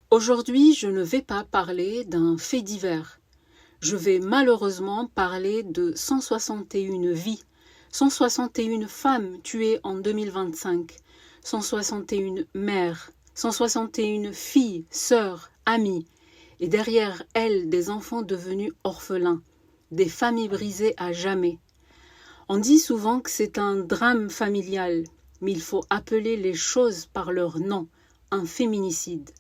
Aujourd'hui, je ne vais pas parler d'un fait divers. Je vais malheureusement parler de 161 vies, 161 femmes tuées en 2025, 161 mères, 161 filles, sœurs, amies, et derrière elles des enfants devenus orphelins, des familles brisées à jamais. On dit souvent que c'est un drame familial, mais il faut appeler les choses par leur nom, un féminicide.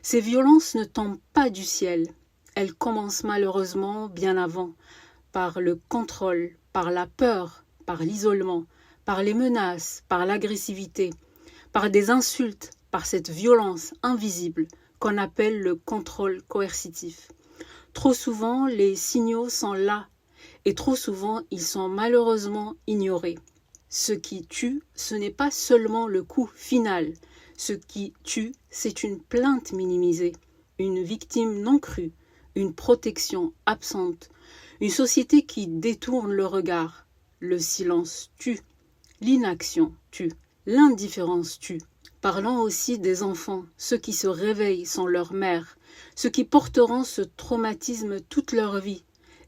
Ces violences ne tombent pas du ciel. Elles commencent malheureusement bien avant, par le contrôle, par la peur, par l'isolement, par les menaces, par l'agressivité, par des insultes, par cette violence invisible qu'on appelle le contrôle coercitif. Trop souvent, les signaux sont là, et trop souvent, ils sont malheureusement ignorés. Ce qui tue, ce n'est pas seulement le coup final. Ce qui tue, c'est une plainte minimisée, une victime non crue, une protection absente, une société qui détourne le regard. Le silence tue, l'inaction tue, l'indifférence tue. Parlons aussi des enfants, ceux qui se réveillent sans leur mère, ceux qui porteront ce traumatisme toute leur vie.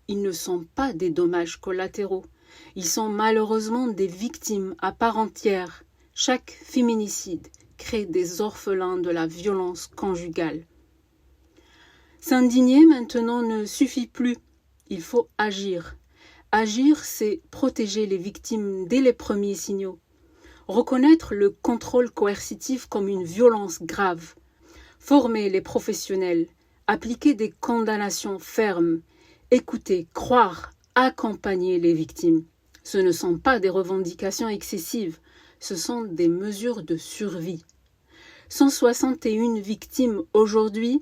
Ils ne sont pas des dommages collatéraux. Ils sont malheureusement des victimes à part entière. Chaque féminicide crée des orphelins de la violence conjugale. S'indigner maintenant ne suffit plus. Il faut agir. Agir, c'est protéger les victimes dès les premiers signaux. Reconnaître le contrôle coercitif comme une violence grave. Former les professionnels. Appliquer des condamnations fermes. Écouter, croire, accompagner les victimes. Ce ne sont pas des revendications excessives, ce sont des mesures de survie. 161 victimes aujourd'hui,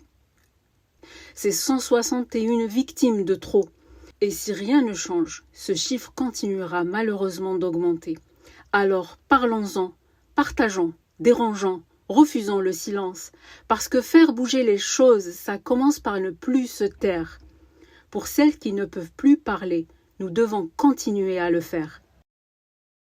c'est 161 victimes de trop. Et si rien ne change, ce chiffre continuera malheureusement d'augmenter. Alors parlons-en, partageons, dérangeons, refusons le silence, parce que faire bouger les choses, ça commence par ne plus se taire. Pour celles qui ne peuvent plus parler, nous devons continuer à le faire.